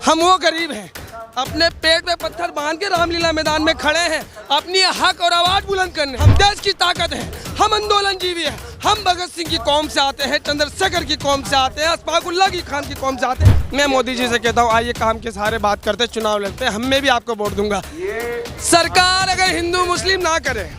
हम वो गरीब हैं, अपने पेट में पत्थर बांध के रामलीला मैदान में खड़े हैं, अपनी हक और आवाज बुलंद करने। हम देश की ताकत हैं, हम आंदोलन जीवी हैं, हम भगत सिंह की कौम से आते हैं, चंद्रशेखर की कौम से आते हैं, अशफाकुल्लाह की खान की कौम से आते हैं। मैं मोदी जी से कहता हूँ, आइए काम के सहारे बात करते, चुनाव लड़ते, हम में भी आपको वोट दूंगा। सरकार अगर हिंदू मुस्लिम ना करे,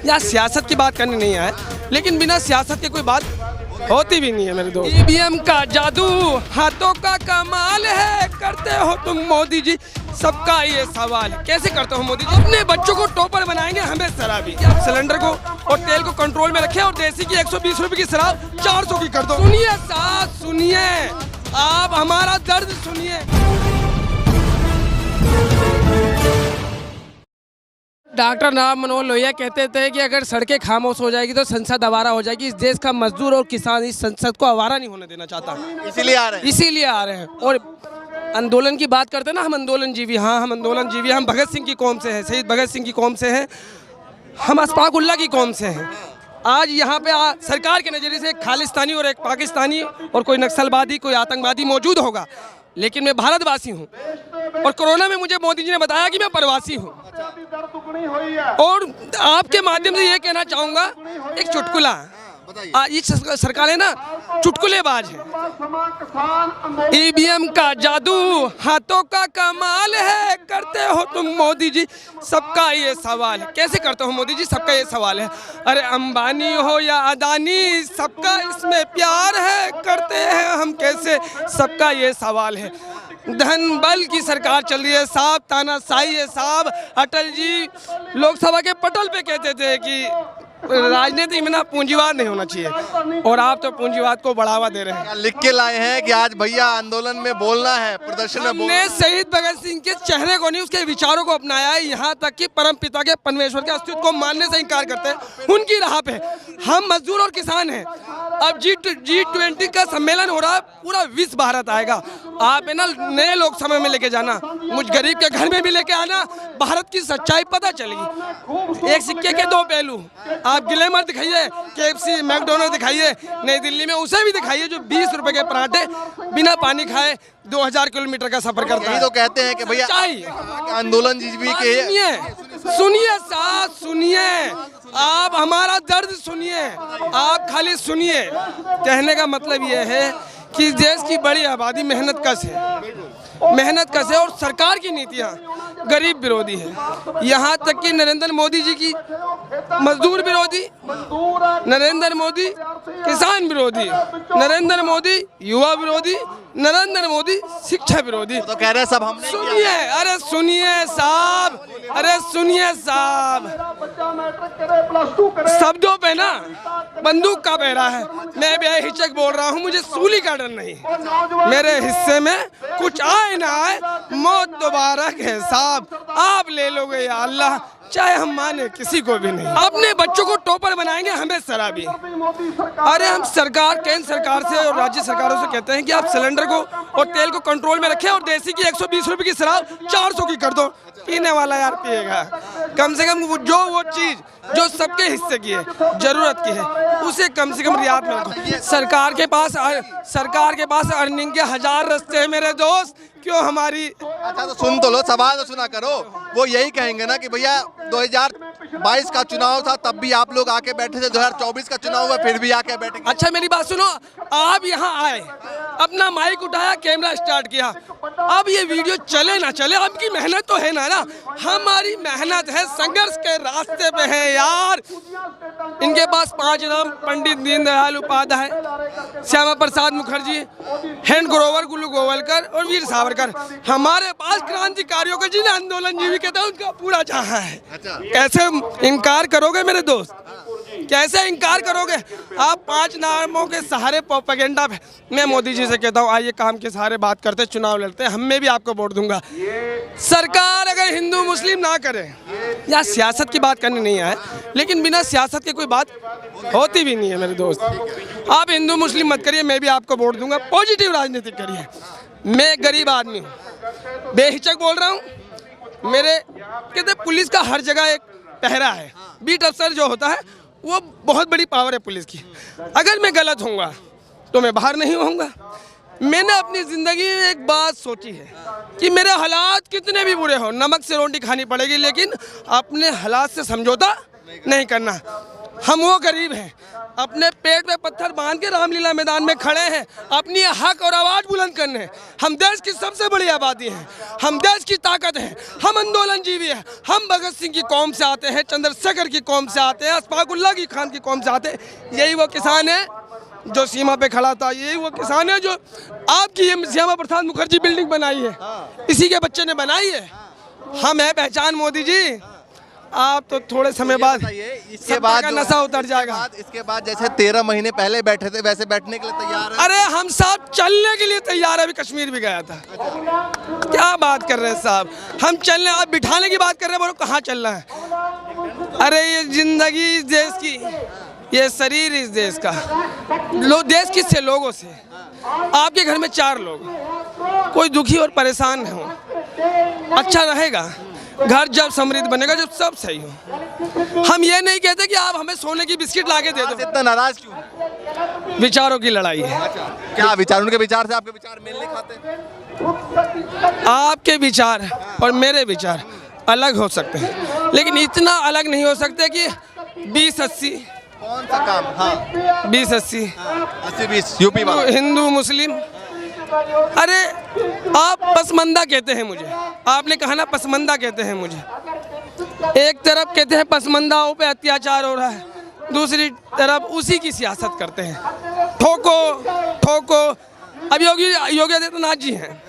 या सियासत की बात करने नहीं आए, लेकिन बिना सियासत के कोई बात होती भी नहीं है मेरे दोस्त। ईवीएम का जादू हाथों का कमाल है, करते हो तुम मोदी जी, सबका ये सवाल है। कैसे करते हो मोदी जी? अपने बच्चों को टोपर बनाएंगे, हमें शराबी। आप सिलेंडर को और तेल को कंट्रोल में रखें और देसी की 120 रुपए की शराब 400 की कर दो। सुनिए साथ, सुनिए आप हमारा दर्द सुनिए। डॉक्टर राम मनोहर लोहिया कहते थे कि अगर सड़कें खामोश हो जाएगी तो संसद आवारा हो जाएगी। इस देश का मजदूर और किसान इस संसद को आवारा नहीं होने देना चाहता, इसीलिए आ रहे हैं। और आंदोलन की बात करते हैं ना, हम आंदोलन जीवी, हाँ हम आंदोलन जीवी, हम भगत सिंह की कौम से हैं, शहीद भगत सिंह की कौम से हैं, हम अशफाकुल्लाह की कौम से हैं। आज यहाँ पे सरकार के नज़रिए से एक खालिस्तानी और एक पाकिस्तानी और कोई नक्सलवादी, कोई आतंकवादी मौजूद होगा, लेकिन मैं भारतवासी हूँ। और कोरोना में मुझे मोदी जी ने बताया कि मैं प्रवासी हूँ। और आपके माध्यम से ये कहना चाहूँगा, एक चुटकुला, ये सरकार है ना चुटकुलेबाज है। ईवीएम का जादू हाथों का कमाल है, करते हो तुम मोदी जी, सबका ये सवाल है। कैसे करते हो मोदी जी? सबका ये सवाल है। अरे अंबानी हो या अदानी, सबका इसमें प्यार है, करते हैं हम कैसे, सबका ये सवाल है। धन बल की सरकार चल रही है साहब, तानाशाही है साहब। अटल जी लोकसभा के पटल पे कहते थे कि राजनीति में ना पूंजीवाद नहीं होना चाहिए, और आप तो पूंजीवाद को बढ़ावा दे रहे हैं। लिख के लाए हैं कि आज भैया आंदोलन में बोलना है, प्रदर्शन में बोलना है। शहीद भगत सिंह के चेहरे को नहीं, उसके विचारों को अपनाया है। यहाँ तक कि परम पिता के परमेश्वर के अस्तित्व को मानने से इनकार करते हैं। उनकी राह पे हम मजदूर और किसान हैं। अब G20 का सम्मेलन हो रहा है, पूरा विश्व भारत आएगा। आप है ना नए लोग समय में लेके जाना, मुझ गरीब के घर में भी लेके आना, भारत की सच्चाई पता चलेगी। एक सिक्के के दो पहलू। आप ग्लैमर दिखाइए, KFC मैकडोनल्ड दिखाइए, नई दिल्ली में उसे भी दिखाइए जो 20 रुपए के पराठे बिना पानी खाए 2000 किलोमीटर का सफर करता है। तो कहते हैं कि भैया आंदोलन जीवी के। सुनिए साथ, सुनिए आप हमारा दर्द सुनिए, आप खाली सुनिए। कहने का मतलब ये है कि देश की बड़ी आबादी मेहनत कश है और सरकार की नीतियाँ गरीब विरोधी है। यहाँ तक कि नरेंद्र मोदी जी की मजदूर विरोधी, नरेंद्र मोदी किसान विरोधी, नरेंद्र मोदी युवा विरोधी, नरेंद्र मोदी शिक्षा विरोधी। तो कह रहे हैं सब हमने। सुनिए, अरे सुनिए साहब, अरे सुनिए साहब, शब्दों पे ना बंदूक का पहरा है। मैं बेहिचक बोल रहा हूँ, मुझे सूली का डर नहीं। मेरे हिस्से में कुछ आए ना आए, मौत दोबारा है साहब, आप ले लोगे या अल्लाह, चाहे हम माने किसी को भी नहीं। अपने बच्चों को टोपर बनाएंगे, हमें शराबी। अरे हम सरकार, केंद्र सरकार से और राज्य सरकारों से कहते हैं कि आप सिलेंडर को और तेल को कंट्रोल में रखें और देसी की 120 रुपए की शराब 400 की कर दो। पीने वाला यार पिएगा, कम से कम वो चीज जो सबके हिस्से की है, जरूरत की है, उसे कम से कम रियायत में रखो। सरकार के पास अर्निंग के 1000 रास्ते हैं मेरे दोस्त, क्यों हमारी। अच्छा तो सुन तो लो, सवाल तो सुना करो। वो यही कहेंगे ना कि भैया 2022 का चुनाव था तब भी आप लोग आके बैठे थे, 2024 का चुनाव हुआ फिर भी आके बैठे। अच्छा मेरी बात सुनो, आप यहाँ आए, अपना माइक उठाया, कैमरा स्टार्ट किया, अब ये वीडियो चले ना चले, आपकी मेहनत तो है ना, हमारी मेहनत है, संघर्ष के रास्ते पे है यार। इनके पास 5 नाम, पंडित दीनदयाल उपाध्याय, श्यामा प्रसाद मुखर्जी, हैंड ग्रोवर गुल्लू गोवलकर और वीर सावरकर। हमारे पास क्रांतिकारियों के जिन्हें आंदोलन जीवी कहते हैं, उनका पूरा जहां है। कैसे इनकार करोगे मेरे दोस्त, कैसे इनकार करोगे आप 5 नामों के सहारे प्रोपेगेंडा पे। मैं मोदी जी से कहता हूँ, आइए काम के सहारे बात करते, चुनाव लड़ते, हम में भी आपको वोट दूंगा। सरकार अगर हिंदू मुस्लिम ना करे, या सियासत की बात करने नहीं आए, लेकिन बिना सियासत के कोई बात होती भी नहीं है मेरे दोस्त। आप हिंदू मुस्लिम मत करिए, मैं भी आपको वोट दूंगा, पॉजिटिव राजनीति करिए। मैं गरीब आदमी हूँ, बेहिचक बोल रहा हूँ। मेरे कहते पुलिस का हर जगह एक पहरा है, बीट अफसर जो होता है वो बहुत बड़ी पावर है पुलिस की। अगर मैं गलत होऊंगा तो मैं बाहर नहीं होऊंगा, मैंने अपनी ज़िंदगी में एक बात सोची है कि मेरे हालात कितने भी बुरे हो, नमक से रोटी खानी पड़ेगी, लेकिन अपने हालात से समझौता नहीं करना। हम वो गरीब हैं, अपने पेट में पत्थर बांध के रामलीला मैदान में खड़े हैं, अपनी हक और आवाज़ बुलंद करने। हम देश की सबसे बड़ी आबादी हैं, हम देश की ताकत हैं, हम आंदोलन जीवी हैं। हम भगत सिंह की कौम से आते हैं, चंद्रशेखर की कौम से आते हैं, अशफाकुल्लाह की खान की कौम से आते हैं। यही वो किसान है जो सीमा पे खड़ा था, यही वो किसान है जो आपकी ये श्यामा प्रसाद मुखर्जी बिल्डिंग बनाई है, इसी के बच्चे ने बनाई है। हम है पहचान मोदी जी। आप तो थोड़े समय बाद इसके बाद का नशा उतर जाएगा। इसके बाद जैसे 13 महीने पहले बैठे थे वैसे बैठने के लिए तैयार है? अरे हम साहब चलने के लिए तैयार है, अभी कश्मीर भी गया था। क्या बात कर रहे हैं साहब, हम चलने, आप बिठाने की बात कर रहे हैं, बोलो कहाँ चलना है? अरे ये जिंदगी इस देश की, ये शरीर इस देश का, देश किससे? लोगों से। आपके घर में 4 लोग, कोई दुखी और परेशान हो, अच्छा रहेगा। घर जब समृद्ध बनेगा, जब सब सही हो। हम ये नहीं कहते कि आप हमें सोने की बिस्किट लाके दे दो। इतना नाराज क्यों? विचारों की लड़ाई है। क्या विचार, उनके विचार से आपके विचार मेल नहीं खाते? आपके विचार और मेरे विचार अलग हो सकते हैं, लेकिन इतना अलग नहीं हो सकते कि 20-80। कौन सा काम? हाँ 20-80 80-20 यूपी वाला। हिंदू मुस्लिम। अरे आप पसमंदा कहते हैं मुझे, आपने कहा ना पसमंदा कहते हैं मुझे। एक तरफ कहते हैं पसमंदाओं पे अत्याचार हो रहा है, दूसरी तरफ उसी की सियासत करते हैं, ठोको ठोको। अब योगी आदित्यनाथ जी हैं,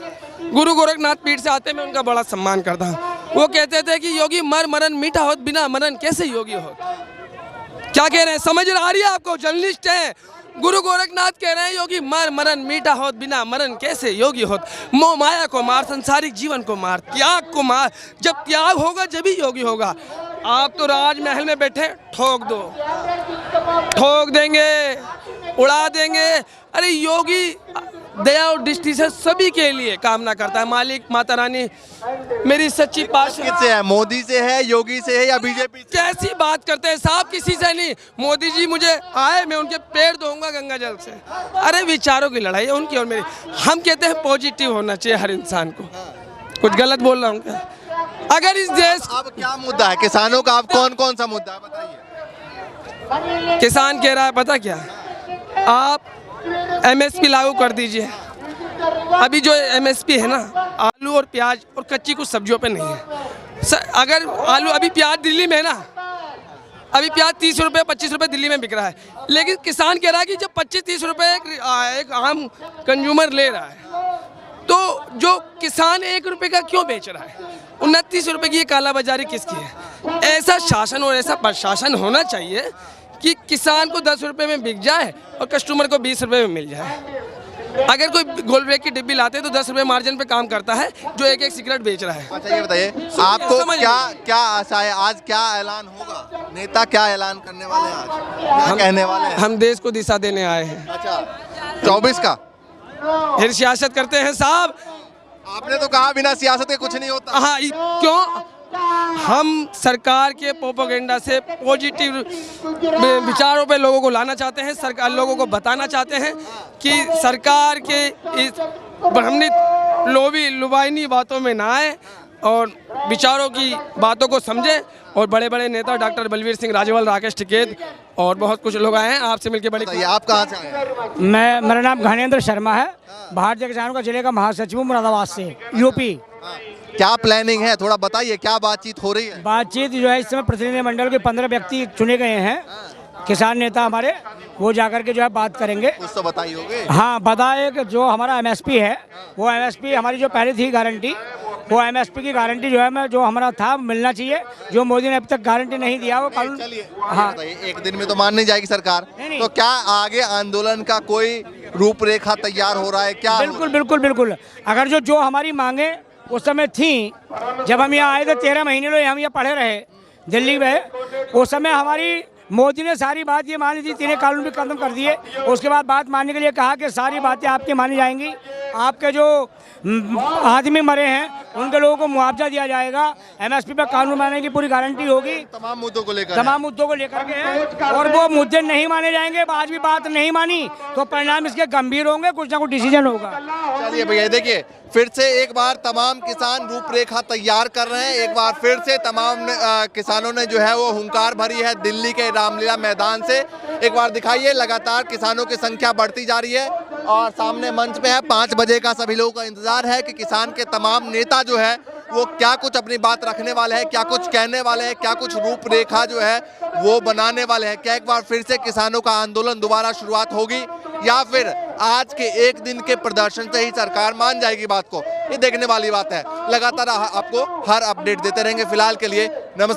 गुरु गोरखनाथ पीठ से आते, मैं उनका बड़ा सम्मान करता हूँ। वो कहते थे कि योगी मरन मीठा होत, बिना मरन कैसे योगी होत। क्या कह रहे हैं, समझ आ रही है आपको? जर्नलिस्ट है, गुरु गोरखनाथ कह रहे हैं योगी मरन मीठा होत, बिना मरन कैसे योगी होत। मोह माया को मार, संसारिक जीवन को मार, त्याग को मार, जब त्याग होगा जब ही योगी होगा। आप तो राजमहल में बैठे, ठोक दो, ठोक देंगे, उड़ा देंगे। अरे योगी दया और दृष्टि से सभी के लिए कामना करता है। मालिक माता रानी मेरी सच्ची पातशाह। किससे है? मोदी से है, योगी से है या बीजेपी से? कैसी बात करते हैं साहब, किसी से नहीं। मोदी जी मुझे आए, मैं उनके पैर धोऊंगा गंगा जल से। अरे विचारों की लड़ाई है उनकी और मेरी। हम कहते हैं पॉजिटिव होना चाहिए हर इंसान को। कुछ गलत बोल रहा हूँ क्या? अगर इस देश, अब क्या मुद्दा है किसानों का? अब कौन सा मुद्दा है बताइए। किसान कह रहा है पता क्या, आप MSP लागू कर दीजिए। अभी जो MSP है ना, आलू और प्याज और कच्ची कुछ सब्जियों पे नहीं है। अगर आलू, अभी प्याज दिल्ली में है ना, अभी प्याज 30 रुपये 25 रुपये दिल्ली में बिक रहा है, लेकिन किसान कह रहा है कि जब 25-30 रुपये एक आम कंज्यूमर ले रहा है, तो जो किसान 1 रुपये का क्यों बेच रहा है? 29 रुपये की ये कालाबाजारी किसकी है? ऐसा शासन और ऐसा प्रशासन होना चाहिए कि किसान को 10 रुपये में बिक जाए और कस्टमर को 20 रुपये में मिल जाए। अगर कोई गोलबेक की डिब्बी लाते हैं तो 10 रुपये मार्जिन पे काम करता है जो एक सिगरेट बेच रहा है। अच्छा ये बताइए, आपको क्या आशा है? आज क्या ऐलान होगा? नेता क्या ऐलान करने वाले हैं आज? क्या कहने वाले हैं? हम देश को दिशा देने आए हैं। अच्छा 24 का फिर सियासत करते हैं साहब। आपने तो कहा बिना सियासत के कुछ नहीं होता। हाँ, क्यों? हम सरकार के प्रोपेगेंडा से पॉजिटिव विचारों पे लोगों को लाना चाहते हैं। सरकार लोगों को बताना चाहते हैं कि सरकार के इस हमने लुभावनी बातों में ना आए और विचारों की बातों को समझें। और बड़े बड़े नेता डॉक्टर बलवीर सिंह राजेवाल, राकेश टिकैत और बहुत कुछ लोग आए हैं। आपसे मिलकर बड़ी। आप कहाँ से आए हैं? मेरा नाम घनेंद्र शर्मा है, भारतीय किसानों का जिले का महासचिव मुरादाबाद से, यूपी। क्या प्लानिंग है, थोड़ा बताइए, क्या बातचीत हो रही है? बातचीत जो है, इस समय प्रतिनिधिमंडल के 15 व्यक्ति चुने गए हैं, किसान नेता हमारे, वो जाकर के जो है बात करेंगे। कुछ तो बताइए होगे। हाँ बताए कि जो हमारा MSP है, वो MSP हमारी जो पहले थी गारंटी, वो MSP की गारंटी जो है मैं जो हमारा था मिलना चाहिए, जो मोदी ने अब तक गारंटी नहीं दिया वो कानून। हाँ एक दिन में तो मान नहीं जाएगी सरकार, तो क्या आगे आंदोलन का कोई रूपरेखा तैयार हो रहा है क्या? बिल्कुल बिल्कुल बिल्कुल। अगर जो हमारी मांगे उस समय थी, जब हम यहाँ आए थे 13 महीने लोग हम यहाँ पढ़े रहे दिल्ली में, उस समय हमारी मोदी ने सारी बात ये मान ली थी, 3 कानून भी खत्म कर दिए। उसके बाद बात मानने के लिए कहा कि सारी बातें आपकी मानी जाएंगी, आपके जो आदमी मरे हैं उनके लोगों को मुआवजा दिया जाएगा, MSP पे कानून बनाने की पूरी गारंटी होगी। तमाम मुद्दों को लेकर तमाम मुद्दों को लेकर के है और वो मुद्दे नहीं माने जाएंगे। आज भी बात नहीं मानी तो परिणाम इसके गंभीर होंगे, कुछ ना कुछ डिसीजन होगा। चलिए भैया, देखिए फिर से एक बार तमाम किसान रूपरेखा तैयार कर रहे हैं। एक बार फिर से तमाम किसानों ने जो है वो हुंकार भरी है दिल्ली के रामलीला मैदान से। एक बार दिखाइए, लगातार किसानों की संख्या बढ़ती जा रही है और सामने मंच पे है 5 बजे का। सभी लोगों का इंतजार है कि किसान के तमाम नेता जो है वो क्या कुछ अपनी बात रखने वाले हैं, क्या कुछ कहने वाले हैं, क्या कुछ रूपरेखा जो है वो बनाने वाले हैं। क्या एक बार फिर से किसानों का आंदोलन दोबारा शुरुआत होगी या फिर आज के एक दिन के प्रदर्शन से ही सरकार मान जाएगी बात को, ये देखने वाली बात है। लगातार आपको हर अपडेट देते रहेंगे। फिलहाल के लिए नमस्कार।